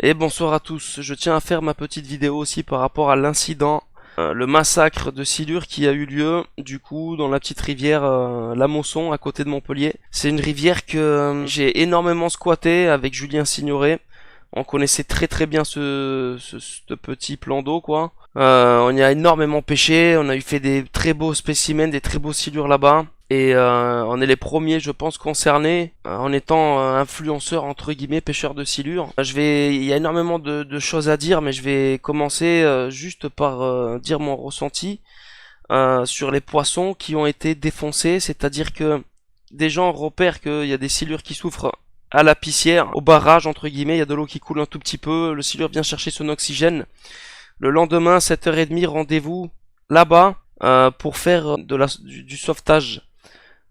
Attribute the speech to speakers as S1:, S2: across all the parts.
S1: Et bonsoir à tous, je tiens à faire ma petite vidéo aussi par rapport à l'incident, le massacre de silures qui a eu lieu du coup dans la petite rivière La Mosson à côté de Montpellier. C'est une rivière que j'ai énormément squatté avec Julien Signoret. On connaissait très bien ce petit plan d'eau quoi. On y a énormément pêché, on a eu fait des très beaux spécimens, des très beaux silures là-bas. Et on est les premiers, je pense, concernés en étant influenceurs entre guillemets, pêcheurs de silures. Il y a énormément de choses à dire, mais je vais commencer juste par dire mon ressenti sur les poissons qui ont été défoncés, c'est-à-dire que des gens repèrent qu'il y a des silures qui souffrent à la pissière, au barrage entre guillemets, il y a de l'eau qui coule un tout petit peu, le silure vient chercher son oxygène. Le lendemain, 7h30, rendez-vous là-bas pour faire du sauvetage.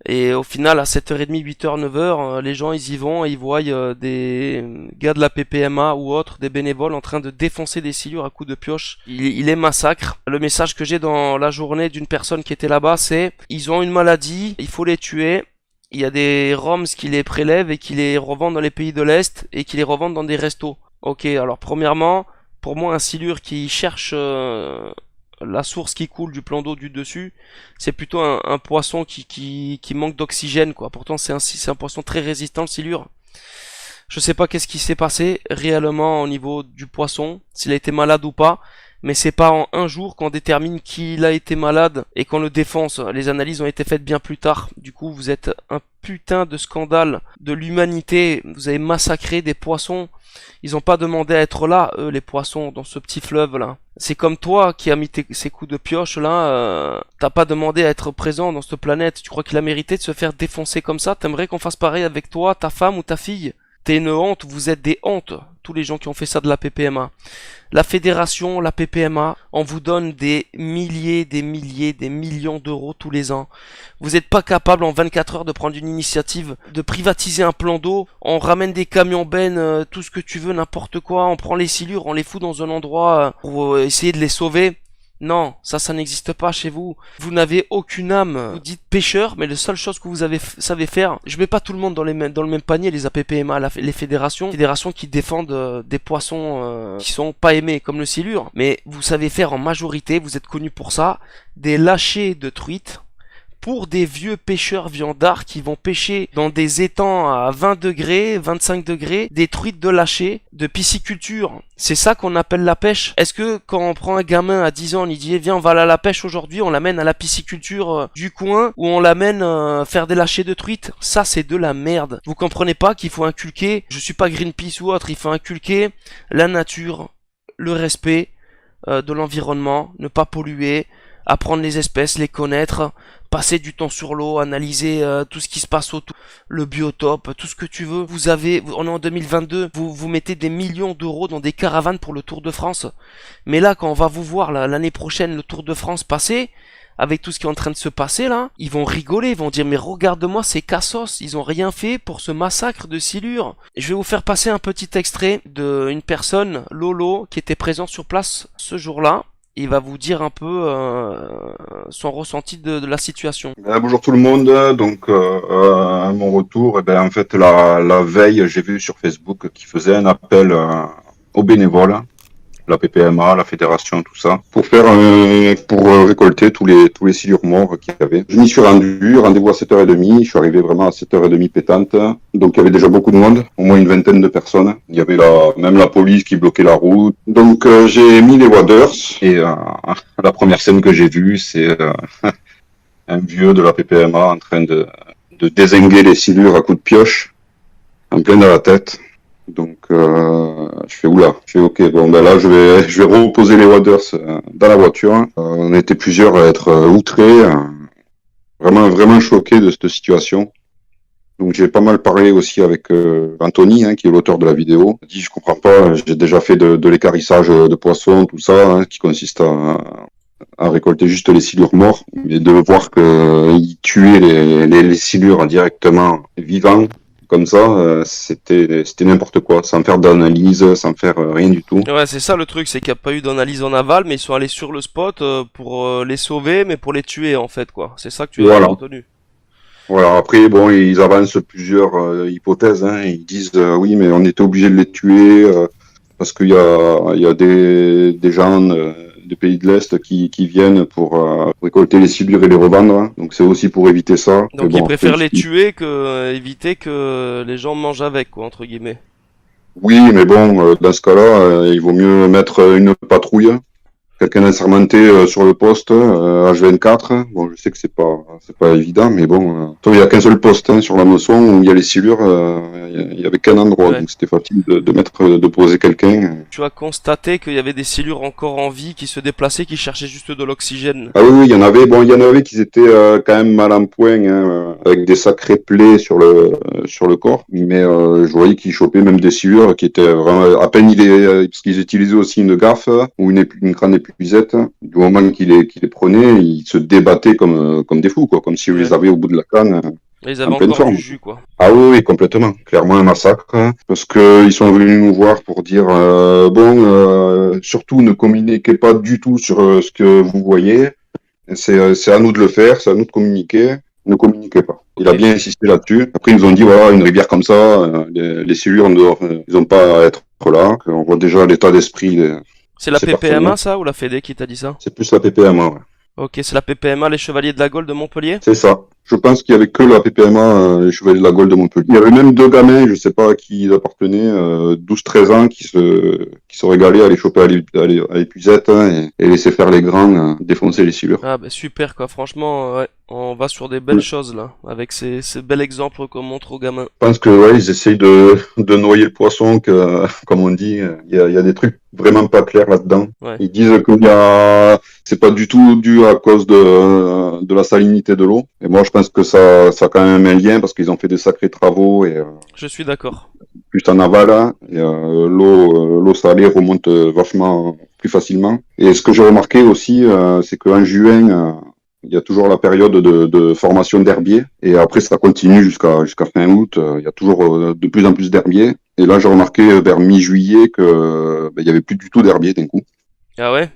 S1: Et au final, à 7h30, 8h, 9h, les gens, ils y vont et ils voient des gars de la PPMA ou autres, des bénévoles en train de défoncer des silures à coups de pioche. Il les massacre. Le message que j'ai dans la journée d'une personne qui était là-bas, c'est ils ont une maladie, il faut les tuer. Il y a des Roms qui les prélèvent et qui les revendent dans les pays de l'Est et qui les revendent dans des restos. Ok, alors premièrement, pour moi, un silure qui cherche la source qui coule du plan d'eau du dessus, c'est plutôt un poisson qui manque d'oxygène, quoi. Pourtant, c'est un poisson très résistant, le silure. Je sais pas qu'est-ce qui s'est passé réellement au niveau du poisson, s'il a été malade ou pas, mais c'est pas en un jour qu'on détermine qu'il a été malade et qu'on le défonce. Les analyses ont été faites bien plus tard. Du coup, vous êtes un putain de scandale de l'humanité. Vous avez massacré des poissons. Ils ont pas demandé à être là, eux, les poissons, dans ce petit fleuve là. C'est comme toi qui as mis ces coups de pioche là. T'as pas demandé à être présent dans cette planète. Tu crois qu'il a mérité de se faire défoncer comme ça? T'aimerais qu'on fasse pareil avec toi, ta femme ou ta fille? T'es une honte, vous êtes des hontes, tous les gens qui ont fait ça de la PPMA. La fédération, la PPMA, on vous donne des milliers, des millions d'euros tous les ans. Vous n'êtes pas capable en 24 heures de prendre une initiative, de privatiser un plan d'eau. On ramène des camions bennes, tout ce que tu veux, n'importe quoi. On prend les silures, on les fout dans un endroit pour essayer de les sauver. Non, ça n'existe pas chez vous. Vous n'avez aucune âme. Vous dites pêcheur, mais la seule chose que vous savez faire, je mets pas tout le monde dans le même panier, les APPMA, les fédérations qui défendent des poissons qui sont pas aimés, comme le silure. Mais vous savez faire en majorité, vous êtes connus pour ça, des lâchers de truites pour des vieux pêcheurs viandards qui vont pêcher dans des étangs à 20 degrés, 25 degrés, des truites de lâcher, de pisciculture. C'est ça qu'on appelle la pêche. Est-ce que quand on prend un gamin à 10 ans, on lui dit viens on va aller à la pêche aujourd'hui, on l'amène à la pisciculture du coin ou on l'amène faire des lâchers de truites? Ça c'est de la merde. Vous comprenez pas qu'il faut inculquer, je suis pas Greenpeace ou autre, il faut inculquer la nature, le respect de l'environnement, ne pas polluer, apprendre les espèces, les connaître, passer du temps sur l'eau, analyser tout ce qui se passe autour, le biotope, tout ce que tu veux. On est en 2022, vous mettez des millions d'euros dans des caravanes pour le Tour de France. Mais là, quand on va vous voir l'année prochaine le Tour de France passer, avec tout ce qui est en train de se passer là, ils vont rigoler, ils vont dire mais regarde-moi ces cassos, ils ont rien fait pour ce massacre de silures. Je vais vous faire passer un petit extrait d'une personne, Lolo, qui était présent sur place ce jour-là. Il va vous dire un peu son ressenti de la situation.
S2: Bonjour tout le monde. Donc à mon retour, en fait la veille, j'ai vu sur Facebook qu'ils faisaient un appel aux bénévoles, la PPMA, la fédération, tout ça, pour faire pour récolter tous les silures morts qu'il y avait. Je m'y suis rendu, rendez-vous à 7h30. Je suis arrivé vraiment à 7h30 pétante. Donc il y avait déjà beaucoup de monde, au moins une vingtaine de personnes. Il y avait même la police qui bloquait la route. Donc j'ai mis les waders et la première scène que j'ai vue, c'est un vieux de la PPMA en train de dézinguer les silures à coups de pioche, en plein dans la tête. Donc je fais oula, je fais ok, bon ben là je vais reposer les waders dans la voiture. On était plusieurs à être outrés, vraiment choqués de cette situation. Donc j'ai pas mal parlé aussi avec Anthony, qui est l'auteur de la vidéo. Il dit je comprends pas, j'ai déjà fait de l'équarrissage de poissons, tout ça, qui consiste à récolter juste les silures morts, mais de voir qu'ils tuaient les silures directement vivants, comme ça, c'était n'importe quoi, sans faire d'analyse, sans faire rien du tout.
S1: Ouais, c'est ça le truc, c'est qu'il n'y a pas eu d'analyse en aval, mais ils sont allés sur le spot pour les sauver, mais pour les tuer en fait, quoi. C'est ça que tu as
S2: Voilà.
S1: retenu.
S2: Voilà. Après, bon, ils avancent plusieurs hypothèses. Ils disent oui, mais on était obligé de les tuer parce il y a des gens des pays de l'Est qui viennent pour récolter les silures et les revendre. Donc c'est aussi pour éviter ça.
S1: Donc
S2: Mais
S1: ils
S2: bon,
S1: préfèrent
S2: après,
S1: les tuer que éviter que les gens mangent avec, quoi, entre guillemets.
S2: oui, mais bon, dans ce cas-là, il vaut mieux mettre une patrouille, quelqu'un d'assermenté sur le poste, H24. Bon, je sais que c'est pas évident, mais bon, il y a qu'un seul poste hein, sur la moisson où il y a les silures, il y avait qu'un endroit,
S1: Ouais.
S2: donc c'était facile de poser quelqu'un.
S1: Tu as constaté qu'il y avait des silures encore en vie qui se déplaçaient, qui cherchaient juste de l'oxygène.
S2: Ah oui, oui, il y en avait. Bon, il y en avait qui étaient quand même mal en point, hein, avec des sacrés plaies sur le corps. Mais je voyais qu'ils chopaient même des silures qui étaient vraiment à peine parce qu'ils utilisaient aussi une gaffe ou une grande épuisette. Du moment qu'ils les prenaient, ils se débattaient comme des fous, quoi, comme si on
S1: Ouais.
S2: les avait au bout de la canne,
S1: Et ils avaient
S2: en pleine
S1: encore du
S2: forme.
S1: jus, quoi.
S2: Ah oui, oui, complètement. Clairement un massacre, hein, parce que ils sont venus nous voir pour dire surtout ne communiquez pas du tout sur ce que vous voyez. C'est à nous de le faire, c'est à nous de communiquer. Ne communiquez pas. Il a
S1: Ok.
S2: bien insisté là-dessus. Après, ils nous ont dit, voilà, une rivière comme ça, les silures, ils n'ont pas à être là. On voit déjà l'état d'esprit de
S1: C'est la
S2: ces
S1: PPMA,
S2: personnes-là.
S1: ça, ou la Fédé qui t'a dit ça?
S2: C'est plus la PPMA, ouais.
S1: Ok, c'est la PPMA, les Chevaliers de la Gaule de Montpellier?
S2: C'est ça. Je pense qu'il y avait que la PPMA, les Chevaliers de la Gaule de Montpellier. Il y avait même deux gamins, je sais pas à qui ils appartenaient, 12-13 ans, qui se régalaient à les choper à l'épuisette hein, et laisser faire les grands, défoncer les silures.
S1: Ah bah super quoi, franchement, ouais, on va sur des belles choses là, avec ces bels exemples qu'on montre aux gamins.
S2: Je pense que ouais, ils essayent de noyer le poisson, comme on dit, il y a des trucs vraiment pas clairs là-dedans.
S1: Ouais.
S2: Ils disent que c'est pas du tout dû à cause de la salinité de l'eau. Et moi, je pense que ça a quand même un lien parce qu'ils ont fait des sacrés travaux et
S1: Je suis d'accord.
S2: plus en aval, hein, et, l'eau salée remonte vachement plus facilement. Et ce que j'ai remarqué aussi, c'est qu'en juin, il y a toujours la période de formation d'herbiers et après ça continue jusqu'à fin août. Il y a toujours de plus en plus d'herbiers. Et là, j'ai remarqué vers mi-juillet que il y avait plus du tout d'herbiers d'un coup.
S1: Ah ouais?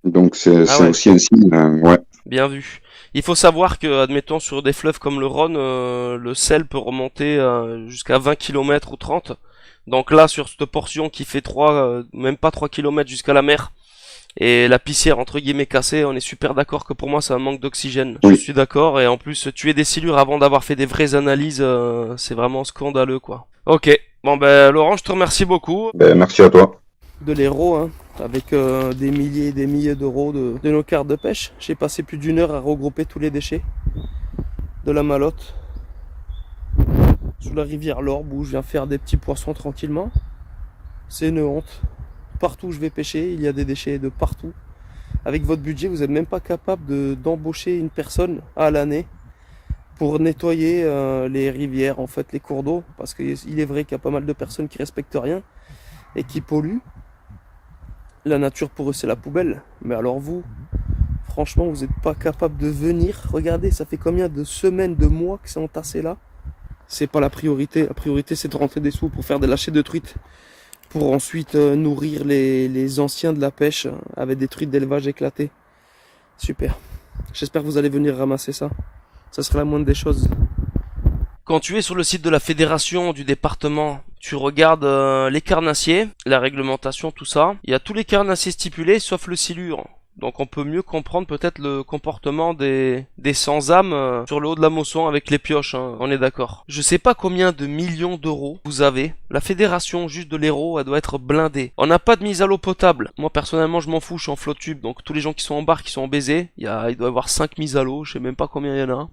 S2: Donc
S1: Ah
S2: c'est
S1: ouais,
S2: aussi un signe. Ouais.
S1: bien vu. Il faut savoir que, admettons, sur des fleuves comme le Rhône, le sel peut remonter jusqu'à 20 km ou 30. Donc là, sur cette portion qui fait 3, même pas 3 km jusqu'à la mer, et la pissière entre guillemets cassée, on est super d'accord que pour moi c'est un manque d'oxygène. Je
S2: Oui.
S1: suis d'accord, et en plus tuer des silures avant d'avoir fait des vraies analyses, c'est vraiment scandaleux quoi. Ok, bon ben Laurent, je te remercie beaucoup.
S2: Ben, merci à toi.
S1: De l'Hérault, hein, avec des milliers et des milliers d'euros de nos cartes de pêche. J'ai passé plus d'une heure à regrouper tous les déchets de la Malotte sous la rivière Lorbe où je viens faire des petits poissons tranquillement. C'est une honte. Partout où je vais pêcher, il y a des déchets de partout. Avec votre budget, vous n'êtes même pas capable d'embaucher une personne à l'année pour nettoyer les rivières, en fait, les cours d'eau. Parce qu'il est vrai qu'il y a pas mal de personnes qui respectent rien et qui polluent. La nature pour eux c'est la poubelle. Mais alors vous, franchement, vous n'êtes pas capable de venir. Regardez, ça fait combien de semaines, de mois que c'est entassé là. C'est pas la priorité. La priorité c'est de rentrer des sous pour faire des lâchers de truites. Pour ensuite nourrir les anciens de la pêche avec des truites d'élevage éclatées. Super. J'espère que vous allez venir ramasser ça. Ça serait la moindre des choses. Quand tu es sur le site de la fédération du département, tu regardes les carnassiers, la réglementation, tout ça. Il y a tous les carnassiers stipulés sauf le silure. Donc on peut mieux comprendre peut-être le comportement des sans-âmes sur le haut de la Mosson avec les pioches, hein, on est d'accord. Je sais pas combien de millions d'euros vous avez. La fédération juste de l'Hérault, elle doit être blindée. On n'a pas de mise à l'eau potable. Moi personnellement je m'en fous, je suis en flotte-tube. Donc tous les gens qui sont en bar, qui sont en baiser, il doit y avoir 5 mises à l'eau, je sais même pas combien il y en a.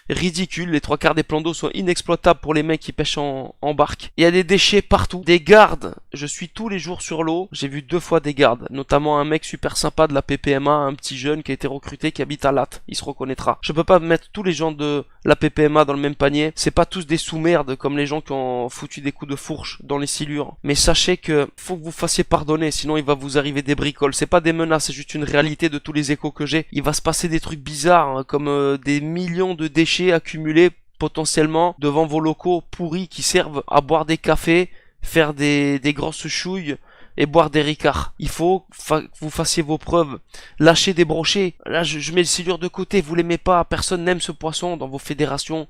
S1: Ridicule, les trois quarts des plans d'eau sont inexploitables pour les mecs qui pêchent en barque. Il y a des déchets partout, des gardes, je suis tous les jours sur l'eau, j'ai vu 2 fois des gardes, notamment un mec super sympa de la PPMA, un petit jeune qui a été recruté qui habite à Latte, il se reconnaîtra. Je peux pas mettre tous les gens de la PPMA dans le même panier, c'est pas tous des sous-merdes comme les gens qui ont foutu des coups de fourche dans les silures, mais sachez que faut que vous fassiez pardonner, sinon il va vous arriver des bricoles, c'est pas des menaces, c'est juste une réalité de tous les échos que j'ai, il va se passer des trucs bizarres, hein, comme des millions de déchets accumulés potentiellement devant vos locaux pourris qui servent à boire des cafés, faire des grosses chouilles et boire des ricards. Il faut que vous fassiez vos preuves. Lâchez des brochets. Là, je mets le silure de côté. Vous l'aimez pas. Personne n'aime ce poisson dans vos fédérations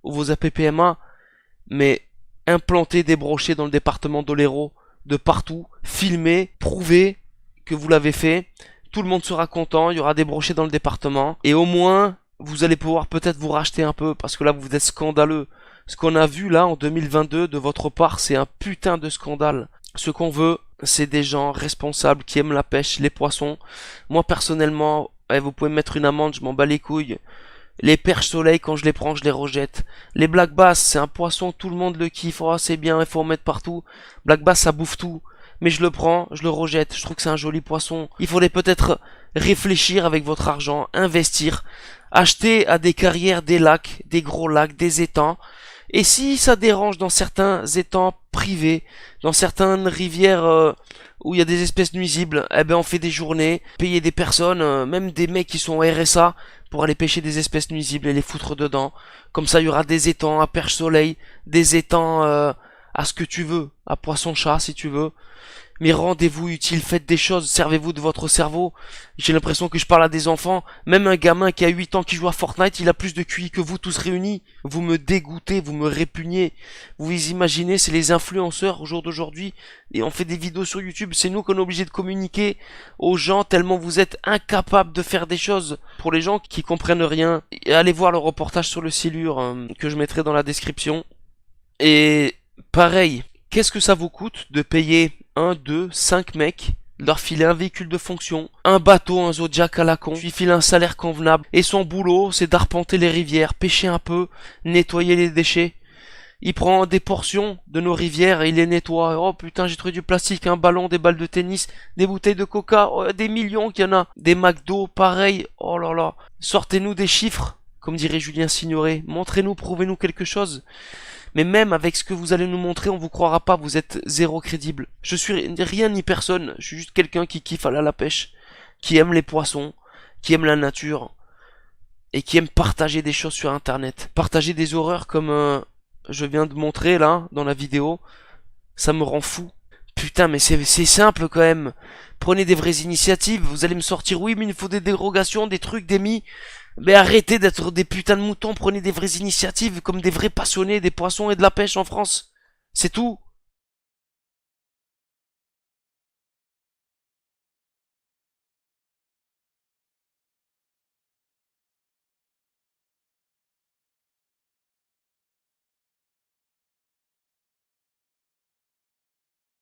S1: ou vos APPMA. Mais implantez des brochets dans le département d'Oléro. de partout, filmez, prouvez que vous l'avez fait, tout le monde sera content, il y aura des brochets dans le département, et au moins, vous allez pouvoir peut-être vous racheter un peu, parce que là, vous êtes scandaleux. Ce qu'on a vu là, en 2022, de votre part, c'est un putain de scandale. Ce qu'on veut, c'est des gens responsables qui aiment la pêche, les poissons. Moi, personnellement, vous pouvez me mettre une amende, je m'en bats les couilles. Les perches soleil, quand je les prends, je les rejette. Les black bass, c'est un poisson, tout le monde le kiffe. Oh, c'est bien, il faut en mettre partout. Black bass, ça bouffe tout. Mais je le prends, je le rejette. Je trouve que c'est un joli poisson. Il faudrait peut-être réfléchir avec votre argent, investir, acheter à des carrières, des lacs, des gros lacs, des étangs. Et si ça dérange dans certains étangs privés, dans certaines rivières où il y a des espèces nuisibles, eh ben on fait des journées, payer des personnes, même des mecs qui sont au RSA, pour aller pêcher des espèces nuisibles et les foutre dedans. Comme ça, il y aura des étangs à perche soleil, des étangs à ce que tu veux, à poisson-chat si tu veux. Mais rendez-vous utile, faites des choses, servez-vous de votre cerveau. J'ai l'impression que je parle à des enfants. Même un gamin qui a 8 ans qui joue à Fortnite, il a plus de QI que vous tous réunis. Vous me dégoûtez, vous me répugnez. Vous imaginez, c'est les influenceurs au jour d'aujourd'hui. Et on fait des vidéos sur YouTube, c'est nous qu'on est obligé de communiquer aux gens tellement vous êtes incapables de faire des choses. Pour les gens qui comprennent rien, allez voir le reportage sur le silure que je mettrai dans la description. Et pareil, qu'est-ce que ça vous coûte de payer 1, 2, 5 mecs, leur filer un véhicule de fonction, un bateau, un Zodiac à la con, lui filer un salaire convenable, et son boulot, c'est d'arpenter les rivières, pêcher un peu, nettoyer les déchets. Il prend des portions de nos rivières et il les nettoie. Oh putain, j'ai trouvé du plastique, un ballon, des balles de tennis, des bouteilles de coca, oh, des millions qu'il y en a. Des McDo, pareil, oh là là. Sortez-nous des chiffres, comme dirait Julien Signoret. Montrez-nous, prouvez-nous quelque chose. Mais même avec ce que vous allez nous montrer, on vous croira pas, vous êtes zéro crédible. Je suis rien ni personne, je suis juste quelqu'un qui kiffe aller à la pêche, qui aime les poissons, qui aime la nature, et qui aime partager des choses sur internet. Partager des horreurs comme je viens de montrer là, dans la vidéo, ça me rend fou. Putain, mais c'est simple quand même. Prenez des vraies initiatives, vous allez me sortir, oui, mais il faut des dérogations, des trucs, des mis. Mais arrêtez d'être des putains de moutons, prenez des vraies initiatives comme des vrais passionnés des poissons et de la pêche en France. C'est tout.